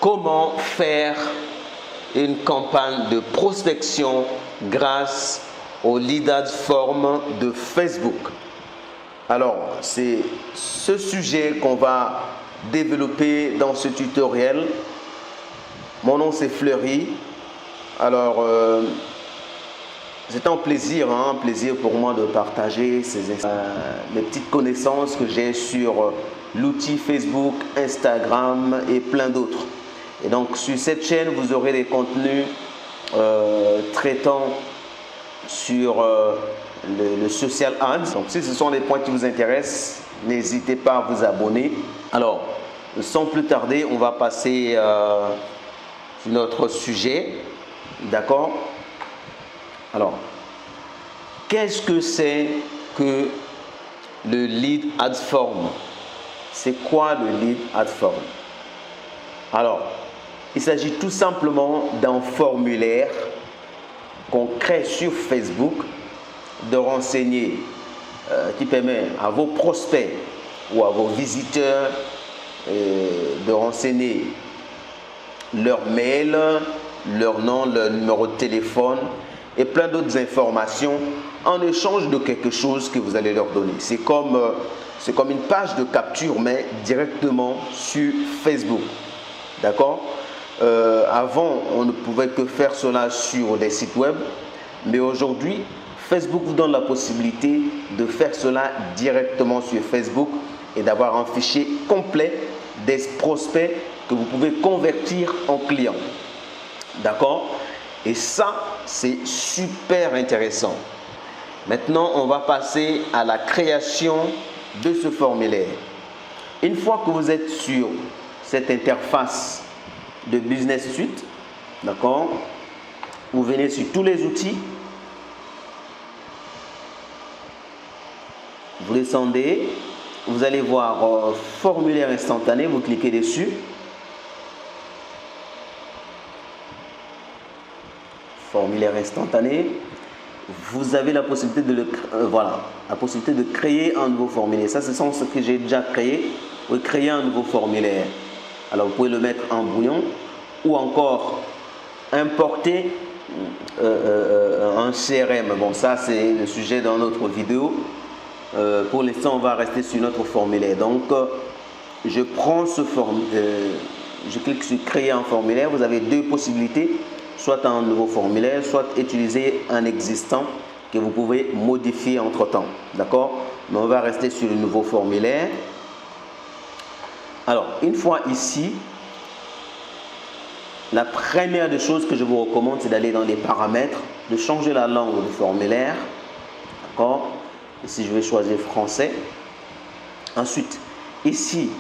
comment faire une campagne de prospection grâce au lead ad form de Facebook. Alors, c'est ce sujet qu'on va développer dans ce tutoriel. Mon nom c'est Fleury. Alors, c'est un plaisir pour moi de partager les petites connaissances que j'ai sur l'outil Facebook, Instagram et plein d'autres. Et donc, sur cette chaîne, vous aurez des contenus traitant sur le social ads. Donc, si ce sont des points qui vous intéressent, n'hésitez pas à vous abonner. Alors, sans plus tarder, on va passer sur notre sujet. D'accord? Alors, qu'est-ce que c'est que le lead ad form? C'est quoi le lead ad form? Alors, il s'agit tout simplement d'un formulaire qu'on crée sur Facebook de renseigner, qui permet à vos prospects ou à vos visiteurs de renseigner leur mail, leur nom, leur numéro de téléphone et plein d'autres informations en échange de quelque chose que vous allez leur donner. C'est comme une page de capture, mais directement sur Facebook. D'accord? Avant, on ne pouvait que faire cela sur des sites web, mais aujourd'hui, Facebook vous donne la possibilité de faire cela directement sur Facebook et d'avoir un fichier complet des prospects que vous pouvez convertir en clients. D'accord? Et ça, c'est super intéressant. Maintenant, on va passer à la création de ce formulaire. Une fois que vous êtes sur cette interface de Business Suite, d'accord, vous venez sur tous les outils, vous descendez, vous allez voir formulaire instantané, vous cliquez dessus. Formulaire instantané, vous avez la possibilité de créer un nouveau formulaire. Ça, ce sont ce que j'ai déjà créé. Vous pouvez créer un nouveau formulaire. Alors, vous pouvez le mettre en brouillon ou encore importer un CRM. Bon, ça, c'est le sujet dans notre vidéo. Pour l'instant, on va rester sur notre formulaire. Donc, je prends ce formulaire, je clique sur créer un formulaire. Vous avez deux possibilités. Soit un nouveau formulaire, soit utiliser un existant que vous pouvez modifier entre temps. D'accord? Mais on va rester sur le nouveau formulaire. Alors, une fois ici, la première des choses que je vous recommande, c'est d'aller dans les paramètres, de changer la langue du formulaire. D'accord? Ici, je vais choisir français. Ensuite, ici,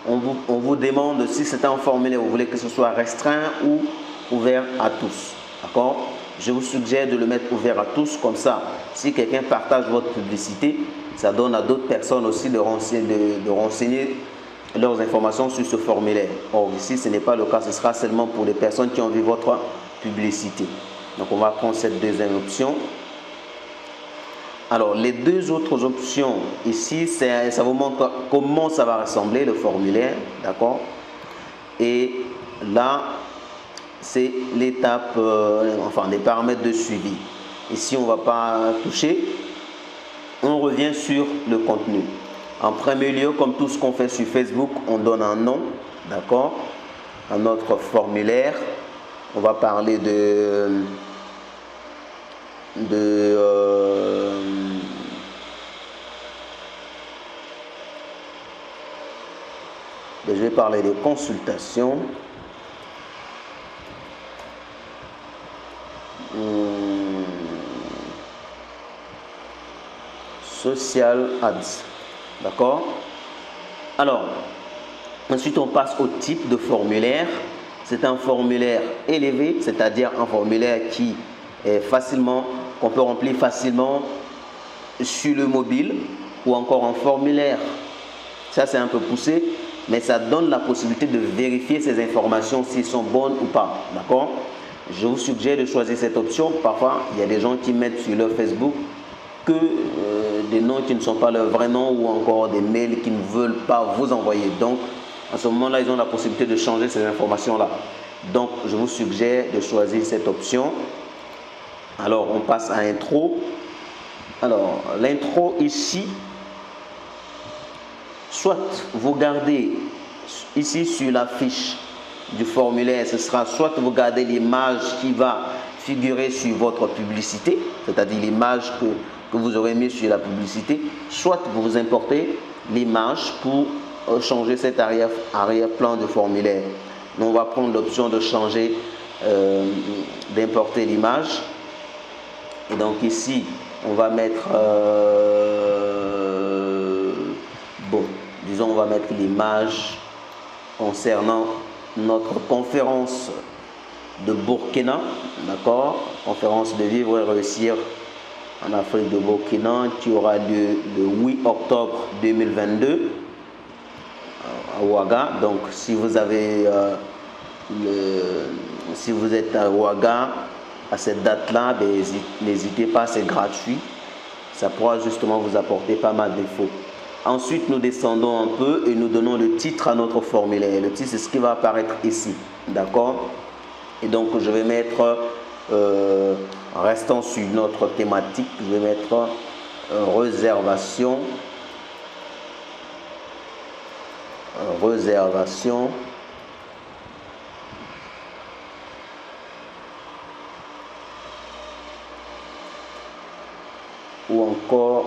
on vous demande si c'est un formulaire, vous voulez que ce soit restreint ou ouvert à tous. D'accord? Je vous suggère de le mettre ouvert à tous, comme ça, si quelqu'un partage votre publicité, ça donne à d'autres personnes aussi de renseigner leurs informations sur ce formulaire. Or, ici, ce n'est pas le cas, ce sera seulement pour les personnes qui ont vu votre publicité. Donc, on va prendre cette deuxième option. Alors, les deux autres options ici, ça vous montre comment ça va ressembler, le formulaire. D'accord? Et là, c'est l'étape, des paramètres de suivi. Ici, on ne va pas toucher. On revient sur le contenu. En premier lieu, comme tout ce qu'on fait sur Facebook, on donne un nom, d'accord, à notre formulaire. On va parler je vais parler de consultation. Social ads. D'accord? Alors, ensuite on passe au type de formulaire. C'est un formulaire élevé, c'est-à-dire un formulaire qui est qu'on peut remplir facilement sur le mobile, ou encore un formulaire. Ça, c'est un peu poussé, mais ça donne la possibilité de vérifier ces informations s'ils sont bonnes ou pas. D'accord? Je vous suggère de choisir cette option. Parfois, il y a des gens qui mettent sur leur Facebook que des noms qui ne sont pas leur vrai nom ou encore des mails qu'ils ne veulent pas vous envoyer. Donc, À ce moment-là, ils ont la possibilité de changer ces informations-là. Donc, je vous suggère de choisir cette option. Alors, on passe à intro. Alors, l'intro ici, soit vous gardez ici sur la fiche du formulaire, ce sera soit vous gardez l'image qui va figurer sur votre publicité, c'est-à-dire l'image que vous aurez mis sur la publicité, soit vous importez l'image pour changer cet arrière-plan du formulaire. Nous, on va prendre l'option de changer, d'importer l'image. Et donc ici, on va mettre, bon, disons, on va mettre l'image concernant notre conférence de Burkina, d'accord, conférence de vivre et réussir en Afrique de Burkina, qui aura lieu le 8 octobre 2022 à Ouaga. Donc, si vous avez, si vous êtes à Ouaga, à cette date-là, n'hésitez pas, c'est gratuit. Ça pourra justement vous apporter pas mal d'infos. Ensuite, nous descendons un peu et nous donnons le titre à notre formulaire. Le titre, c'est ce qui va apparaître ici. D'accord? Et donc, je vais mettre, restant sur notre thématique, je vais mettre réservation. Réservation. Ou encore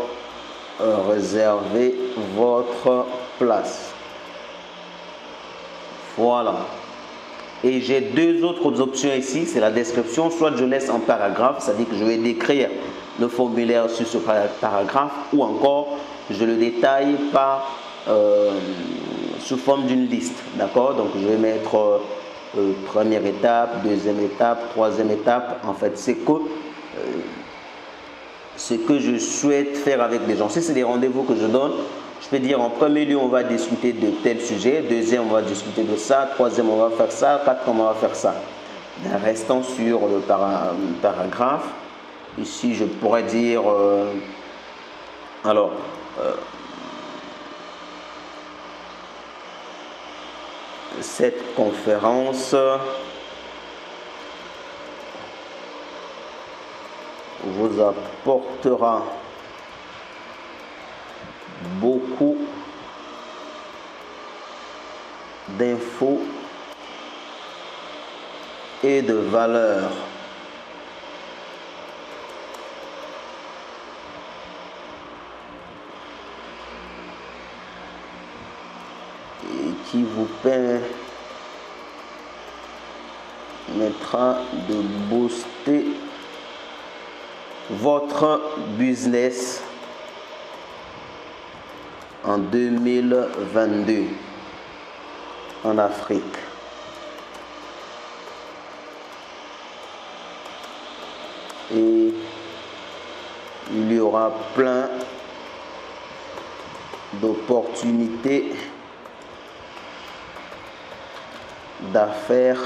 réserver votre place. Voilà. Et j'ai deux autres options ici, c'est la description. Soit je laisse en paragraphe, c'est-à-dire que je vais décrire le formulaire sur ce paragraphe, ou encore je le détaille par sous forme d'une liste. D'accord? Donc je vais mettre première étape, deuxième étape, troisième étape. En fait, c'est que ce que je souhaite faire avec les gens. Si c'est des rendez-vous que je donne, je peux dire en premier lieu, on va discuter de tel sujet. Deuxième, on va discuter de ça. Troisième, on va faire ça. Quatrième, on va faire ça. Restant sur le paragraphe, ici, je pourrais dire, cette conférence vous apportera beaucoup d'infos et de valeurs. Et qui vous permettra de booster votre business en 2022 en Afrique. Et il y aura plein d'opportunités d'affaires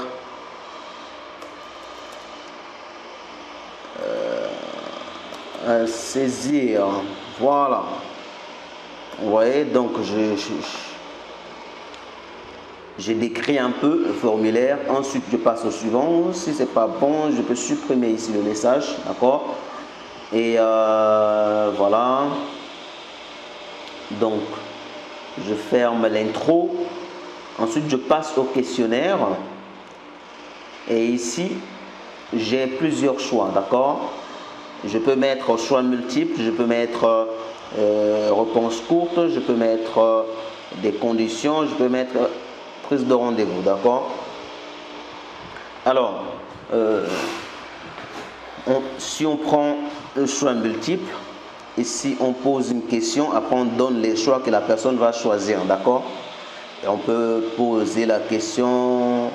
à saisir. Voilà. Vous voyez, donc j'ai décrit un peu le formulaire. Ensuite, je passe au suivant. Si c'est pas bon, je peux supprimer ici le message. D'accord? Et voilà. Donc, je ferme l'intro. Ensuite, je passe au questionnaire. Et ici, j'ai plusieurs choix. D'accord? Je peux mettre choix multiples, je peux mettre réponse courte, je peux mettre des conditions, je peux mettre prise de rendez-vous, d'accord? Alors, si on prend le choix multiple, ici on pose une question, après on donne les choix que la personne va choisir, d'accord? Et on peut poser la question...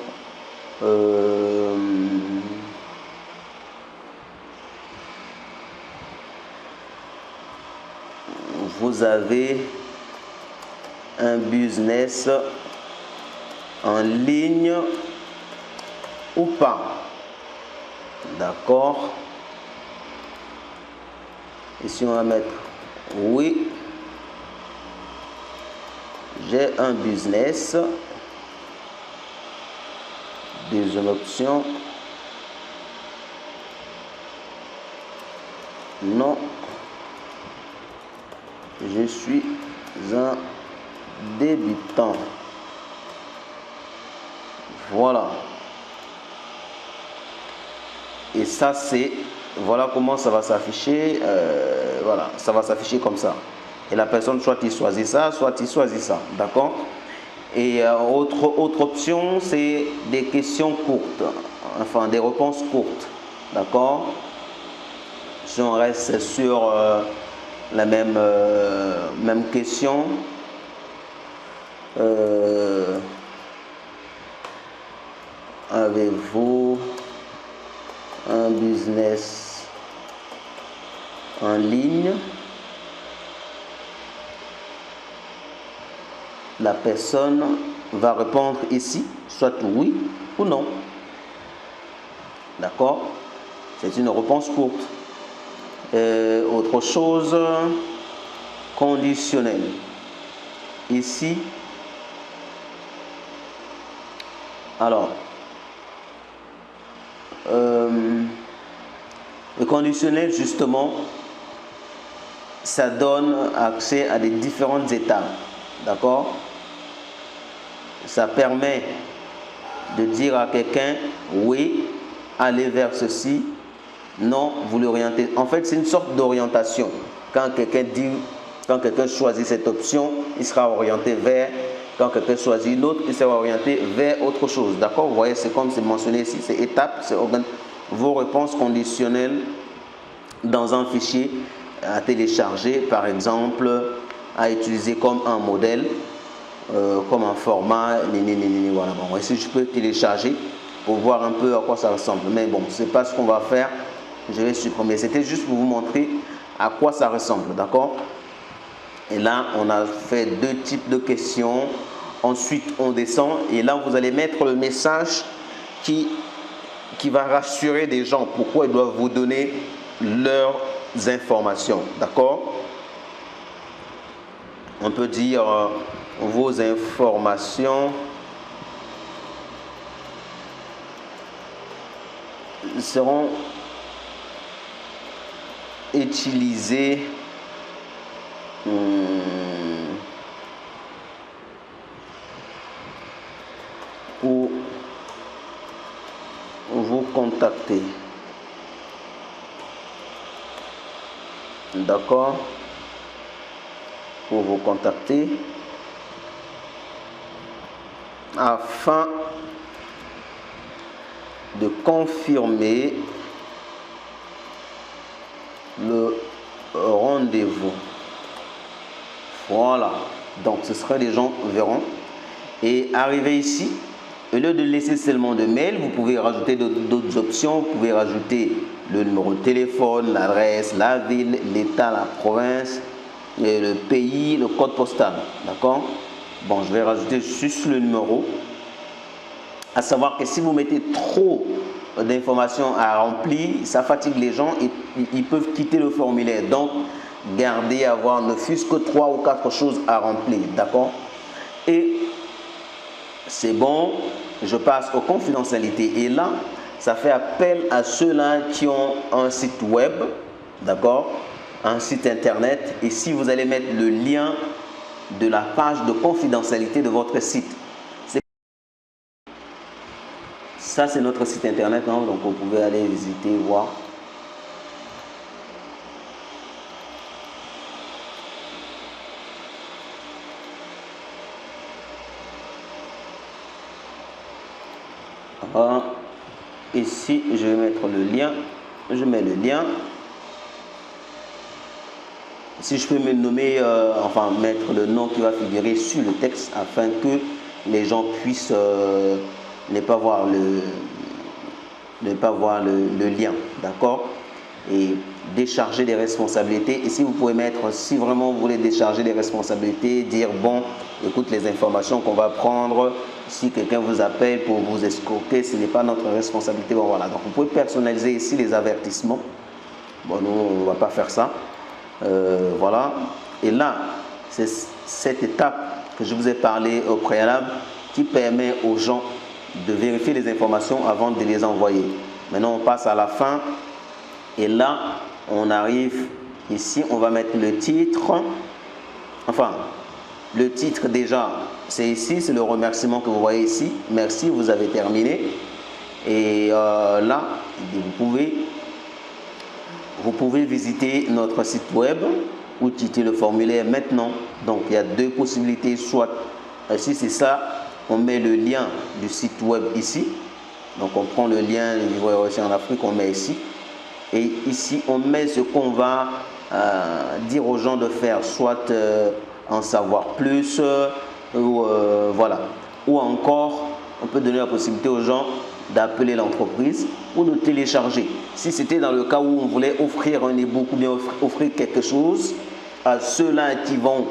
vous avez un business en ligne ou pas? D'accord. Ici on va mettre oui, j'ai un business Deuxième option. Non. Je suis un débutant. Voilà. Et ça, c'est... Voilà comment ça va s'afficher. Voilà, ça va s'afficher comme ça. Et la personne, soit il choisit ça, soit il choisit ça. D'accord? Et autre option, c'est des questions courtes. Enfin, des réponses courtes. D'accord? Si on reste sur la même question. Avez-vous un business en ligne? La personne va répondre ici, soit oui ou non. D'accord? C'est une réponse courte. Autre chose, conditionnel. Ici, alors, le conditionnel, justement, ça donne accès à des différentes étapes. D'accord? Ça permet de dire à quelqu'un, oui, allez vers ceci, non, vous l'orientez. En fait, c'est une sorte d'orientation. Quand quelqu'un choisit cette option, il sera orienté vers, quand quelqu'un choisit une autre, il sera orienté vers autre chose. D'accord? Vous voyez, c'est comme c'est mentionné ici, c'est étape, c'est vos réponses conditionnelles dans un fichier à télécharger, par exemple, à utiliser comme un modèle, comme un format, voilà. Bon, ici, je peux télécharger pour voir un peu à quoi ça ressemble. Mais bon, c'est pas ce qu'on va faire. Je vais supprimer. C'était juste pour vous montrer à quoi ça ressemble. D'accord? Et là, on a fait deux types de questions. Ensuite, on descend. Et là, vous allez mettre le message qui va rassurer des gens. Pourquoi ils doivent vous donner leurs informations. D'accord? On peut dire vos informations seront utilisées pour vous contacter. D'accord? Pour vous contacter afin de confirmer le rendez-vous. Voilà. Donc, ce serait les gens verront. Et arrivé ici, au lieu de laisser seulement de mail, vous pouvez rajouter d'autres options. Vous pouvez rajouter le numéro de téléphone, l'adresse, la ville, l'état, la province, le pays, le code postal. D'accord? Bon, je vais rajouter juste le numéro. À savoir que si vous mettez trop d'informations à remplir, ça fatigue les gens et ils peuvent quitter le formulaire. Donc, gardez, avoir ne fût-ce que 3 ou 4 choses à remplir. D'accord? Et c'est bon, je passe aux confidentialités. Et là, ça fait appel à ceux-là qui ont un site web, d'accord, un site internet. Et si vous allez mettre le lien de la page de confidentialité de votre site. Ça, c'est notre site internet, hein, donc vous pouvez aller visiter, voir. Voilà. Ici, je vais mettre le lien. Je mets le lien. Si je peux me nommer, enfin mettre le nom qui va figurer sur le texte afin que les gens puissent ne pas voir le lien, d'accord? Et décharger des responsabilités. Et si vous pouvez mettre, si vraiment vous voulez décharger des responsabilités, dire bon, écoute les informations qu'on va prendre, si quelqu'un vous appelle pour vous escroquer, ce n'est pas notre responsabilité. Bon voilà, donc vous pouvez personnaliser ici les avertissements. Bon, nous on ne va pas faire ça. Voilà. Et là, c'est cette étape que je vous ai parlé au préalable qui permet aux gens de vérifier les informations avant de les envoyer. Maintenant, on passe à la fin. Et là, on arrive ici, on va mettre le titre. Enfin, le titre déjà, c'est ici, c'est le remerciement que vous voyez ici. Merci, vous avez terminé. Et là, vous pouvez visiter notre site web ou titrer le formulaire maintenant. Donc, il y a deux possibilités. Soit, si c'est ça, on met le lien du site web ici. Donc, on prend le lien Vivre Heureux en Afrique, on met ici. Et ici, on met ce qu'on va dire aux gens de faire, soit en savoir plus, ou voilà. Ou encore, on peut donner la possibilité aux gens d'appeler l'entreprise ou de télécharger. Si c'était dans le cas où on voulait offrir un e-book ou bien offrir quelque chose à ceux-là qui vont,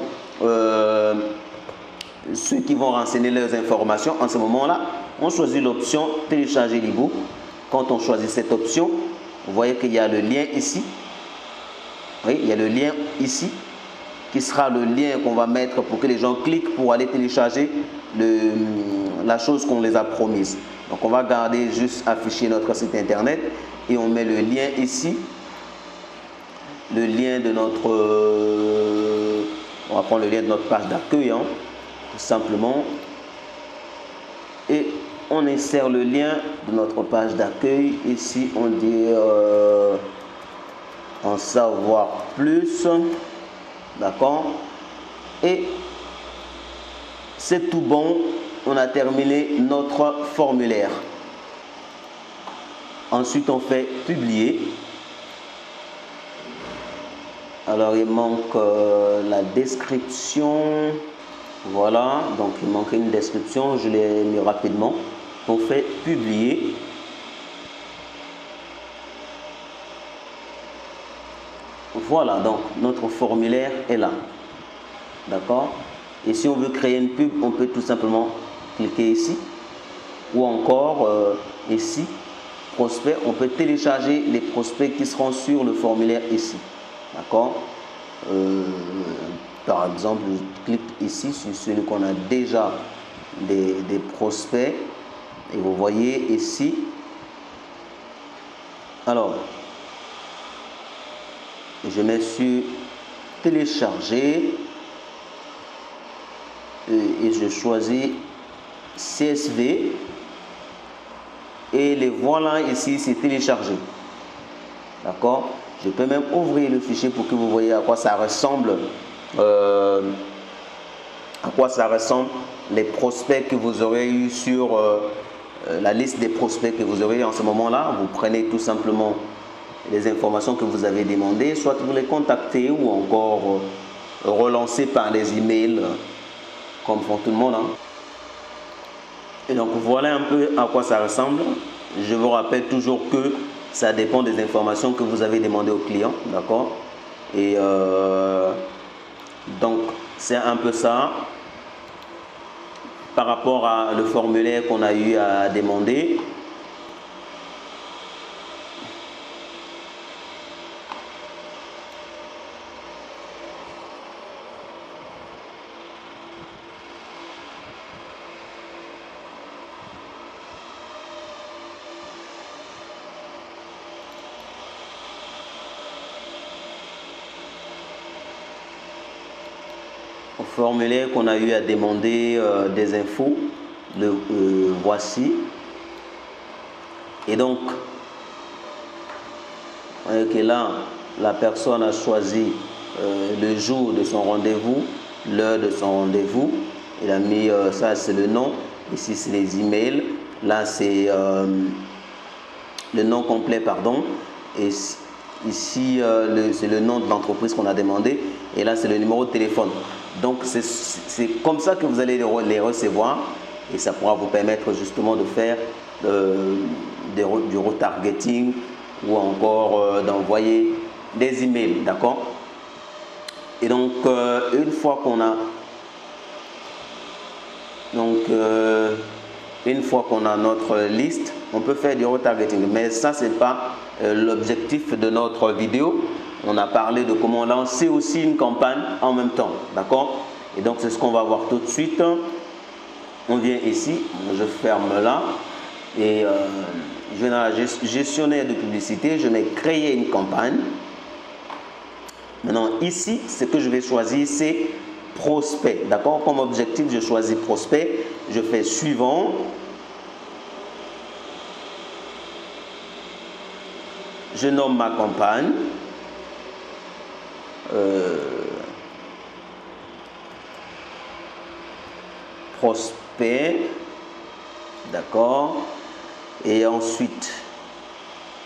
ceux qui vont renseigner leurs informations, en ce moment-là, on choisit l'option télécharger l'e-book. Quand on choisit cette option, vous voyez qu'il y a le lien ici. Oui, il y a le lien ici qui sera le lien qu'on va mettre pour que les gens cliquent pour aller télécharger la chose qu'on les a promise. Donc on va garder juste afficher notre site internet et on met le lien ici. Le lien de notre... on va prendre le lien de notre page d'accueil, hein, tout simplement. Et on insère le lien de notre page d'accueil. Ici, on dit en savoir plus. D'accord? Et c'est tout bon. On a terminé notre formulaire. Ensuite, on fait publier. Alors, il manque la description. Voilà, donc il manquait une description. Je l'ai mis rapidement. On fait publier. Voilà, donc notre formulaire est là. D'accord? Et si on veut créer une pub, on peut tout simplement cliquer ici. Ou encore ici, prospect. On peut télécharger les prospects qui seront sur le formulaire ici. D'accord? Par exemple, je clique ici sur celui qu'on a déjà des prospects. Et vous voyez ici. Alors, je mets sur télécharger et je choisis CSV et les voilà ici, c'est téléchargé. D'accord? Je peux même ouvrir le fichier pour que vous voyez à quoi ça ressemble. Les prospects que vous aurez eu sur la liste des prospects que vous aurez en ce moment-là. Vous prenez tout simplement les informations que vous avez demandées, soit vous les contactez ou encore relancer par les emails, comme font tout le monde. Hein. Et donc voilà un peu à quoi ça ressemble. Je vous rappelle toujours que ça dépend des informations que vous avez demandées au client, d'accord? Et donc c'est un peu ça par rapport à le formulaire qu'on a eu à demander. Formulaire qu'on a eu à demander des infos, voici. Et donc, vous voyez que là, la personne a choisi le jour de son rendez-vous, l'heure de son rendez-vous. Il a mis ça, c'est le nom. Ici, c'est les emails. Là, c'est le nom complet, pardon. Et ici, c'est le nom de l'entreprise qu'on a demandé. Et là, c'est le numéro de téléphone. Donc, c'est comme ça que vous allez les recevoir. Et ça pourra vous permettre justement de faire du retargeting ou encore d'envoyer des emails. D'accord? Et donc, une fois qu'on a... une fois qu'on a notre liste, on peut faire du retargeting. Mais ça, ce n'est pas l'objectif de notre vidéo. On a parlé de comment lancer aussi une campagne en même temps. D'accord? Et donc, c'est ce qu'on va voir tout de suite. On vient ici, je ferme là et je vais dans la gestionnaire de publicité, je vais créer une campagne. Maintenant ici, ce que je vais choisir, c'est prospect. D'accord? Comme objectif, je choisis prospect. Je fais suivant. Je nomme ma campagne. Prospect. D'accord? Et ensuite,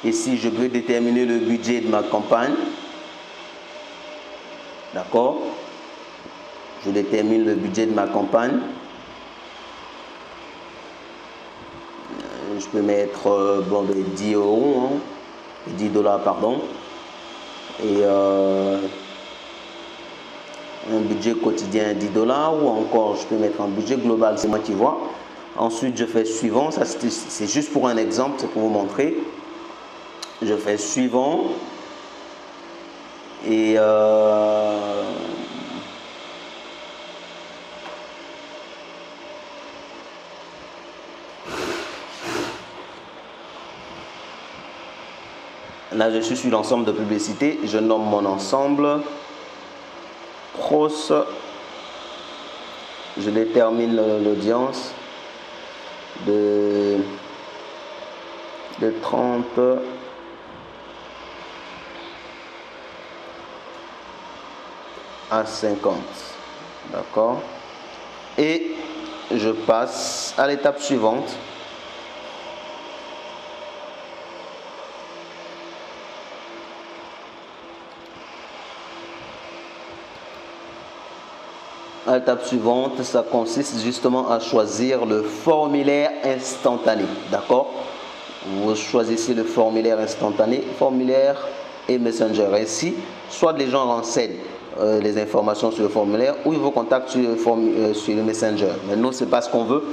ici, je peux déterminer le budget de ma campagne. D'accord? Je détermine le budget de ma campagne. Je peux mettre bon, 10 euros, hein, 10 dollars, pardon. Et un budget quotidien 10 dollars ou encore je peux mettre un budget global, c'est moi qui vois. Ensuite, je fais suivant. Ça, c'est juste pour un exemple, c'est pour vous montrer. Je fais suivant. Et là, je suis sur l'ensemble de publicité. Je nomme mon ensemble. Pros. Je détermine l'audience de 30 à 50. D'accord? Et je passe à l'étape suivante. À l'étape suivante, ça consiste justement à choisir le formulaire instantané. D'accord? Vous choisissez le formulaire instantané, formulaire et Messenger. Ainsi, soit les gens renseignent les informations sur le formulaire ou ils vous contactent sur le Messenger. Mais nous, ce n'est pas ce qu'on veut.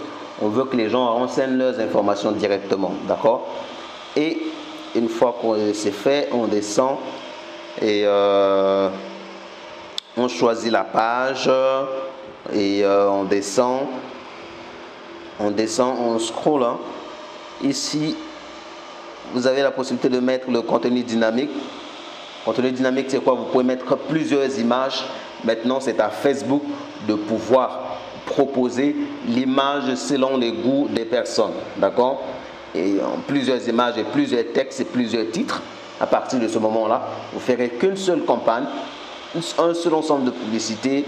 On veut que les gens renseignent leurs informations directement. D'accord? Et une fois que c'est fait, on descend et on choisit la page et on descend, on scroll. Hein. Ici, vous avez la possibilité de mettre le contenu dynamique. Contenu dynamique, c'est quoi? Vous pouvez mettre plusieurs images. Maintenant, c'est à Facebook de pouvoir proposer l'image selon les goûts des personnes. D'accord? Et en plusieurs images et plusieurs textes et plusieurs titres. À partir de ce moment-là, vous ne ferez qu'une seule campagne, un seul ensemble de publicité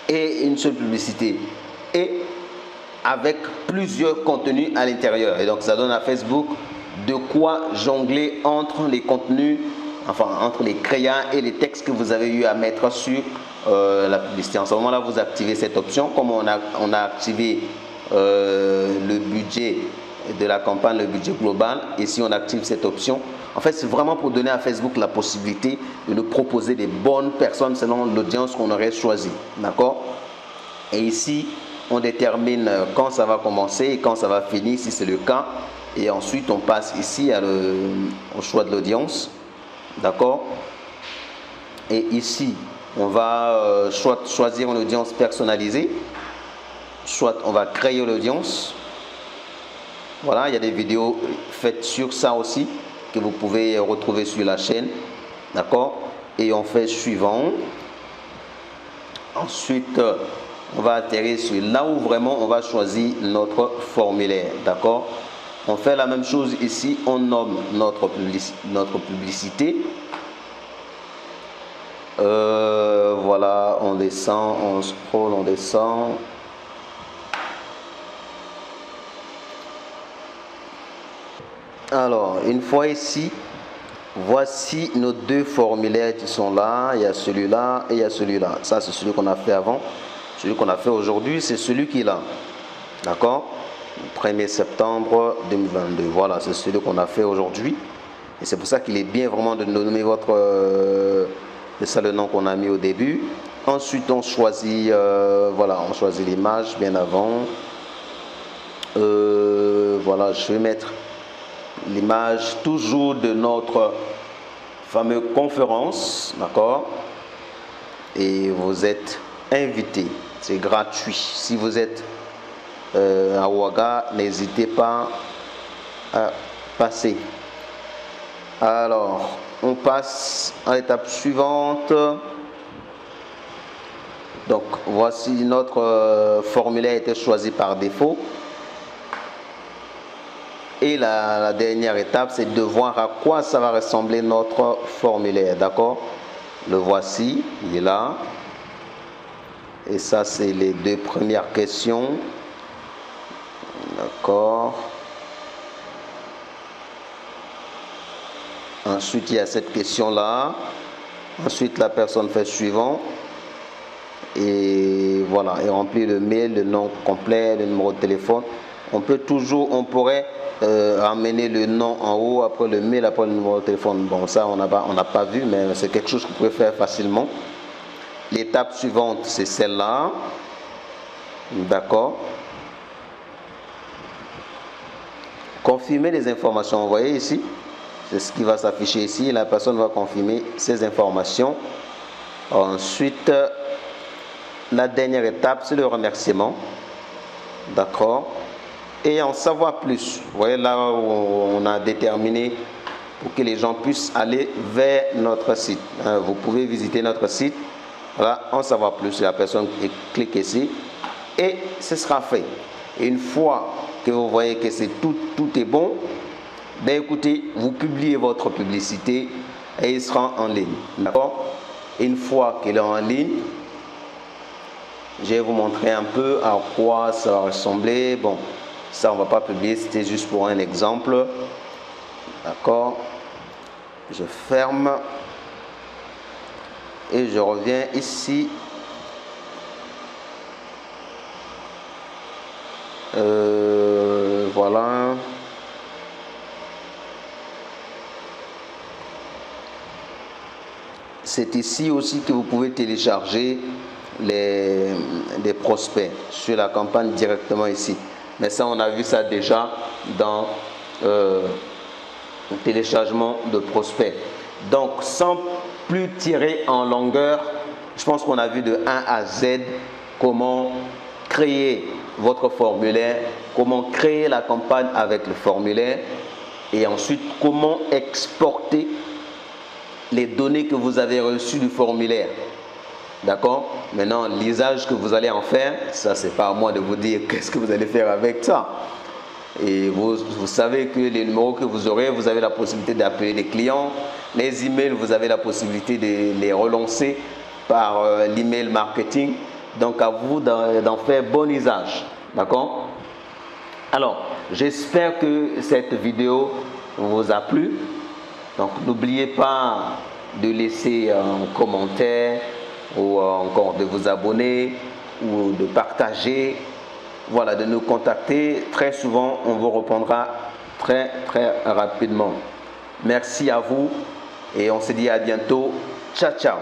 et une seule publicité. Et avec plusieurs contenus à l'intérieur. Et donc, ça donne à Facebook de quoi jongler entre les contenus, enfin, entre les crayons et les textes que vous avez eu à mettre sur la publicité. En ce moment-là, vous activez cette option. Comme on a activé le budget de la campagne, le budget global, et si on active cette option, en fait, c'est vraiment pour donner à Facebook la possibilité de nous proposer des bonnes personnes selon l'audience qu'on aurait choisie. D'accord? Et ici, on détermine quand ça va commencer et quand ça va finir, si c'est le cas. Et ensuite, on passe ici au choix de l'audience. D'accord? Et ici, on va choisir une audience personnalisée. Soit on va créer l'audience. Voilà, il y a des vidéos faites sur ça aussi que vous pouvez retrouver sur la chaîne. D'accord? Et on fait suivant. Ensuite, on va atterrir sur là où vraiment on va choisir notre formulaire. D'accord? On fait la même chose ici. On nomme notre publicité. Voilà, on descend, on scroll, on descend. Alors, une fois ici, voici nos deux formulaires qui sont là. Il y a celui-là et il y a celui-là. Ça, c'est celui qu'on a fait avant. Celui qu'on a fait aujourd'hui, c'est celui qui est là. D'accord? 1er septembre 2022. Voilà, c'est celui qu'on a fait aujourd'hui. Et c'est pour ça qu'il est bien vraiment de nommer c'est ça le nom qu'on a mis au début. Ensuite, on choisit, voilà, on choisit l'image bien avant. Voilà, je vais mettre l'image toujours de notre fameuse conférence, d'accord? Et vous êtes invité, c'est gratuit. Si vous êtes à Ouaga, n'hésitez pas à passer. Alors, on passe à l'étape suivante. Donc, voici notre formulaire a été choisi par défaut. Et la dernière étape, c'est de voir à quoi ça va ressembler notre formulaire. D'accord? Le voici, il est là. Et ça, c'est les deux premières questions. D'accord. Ensuite, il y a cette question-là. Ensuite, la personne fait suivant. Et voilà, et remplit le mail, le nom complet, le numéro de téléphone. On pourrait amener le nom en haut, après le mail, après le numéro de téléphone. Bon, ça, on n'a pas vu, mais c'est quelque chose que vous pouvez faire facilement. L'étape suivante, c'est celle-là. D'accord. Confirmer les informations. Vous voyez ici, c'est ce qui va s'afficher ici. La personne va confirmer ces informations. Ensuite, la dernière étape, c'est le remerciement. D'accord. Et en savoir plus. Vous voyez là où on a déterminé pour que les gens puissent aller vers notre site. Vous pouvez visiter notre site. Voilà, en savoir plus. La personne clique ici et ce sera fait. Et une fois que vous voyez que tout est bon, ben écoutez, vous publiez votre publicité et il sera en ligne. D'accord. Une fois qu'il est en ligne, je vais vous montrer un peu à quoi ça va ressembler. Bon, ça on ne va pas publier, c'était juste pour un exemple. D'accord. Je ferme et je reviens ici. Voilà. C'est ici aussi que vous pouvez télécharger des prospects sur la campagne directement ici. Mais ça, on a vu ça déjà dans le téléchargement de prospects. Donc, sans plus tirer en longueur, je pense qu'on a vu de A à Z comment créer votre formulaire, comment créer la campagne avec le formulaire et ensuite comment exporter les données que vous avez reçues du formulaire. D'accord? Maintenant, l'usage que vous allez en faire, ça c'est pas à moi de vous dire qu'est-ce que vous allez faire avec ça. Et vous savez que les numéros que vous aurez, vous avez la possibilité d'appeler les clients. Les emails, vous avez la possibilité de les relancer par l'email marketing. Donc à vous d'en faire bon usage. D'accord? Alors, j'espère que cette vidéo vous a plu. Donc n'oubliez pas de laisser un commentaire ou encore de vous abonner ou de partager. Voilà, de nous contacter. Très souvent, on vous répondra très rapidement. Merci à vous et on se dit à bientôt. Ciao, ciao.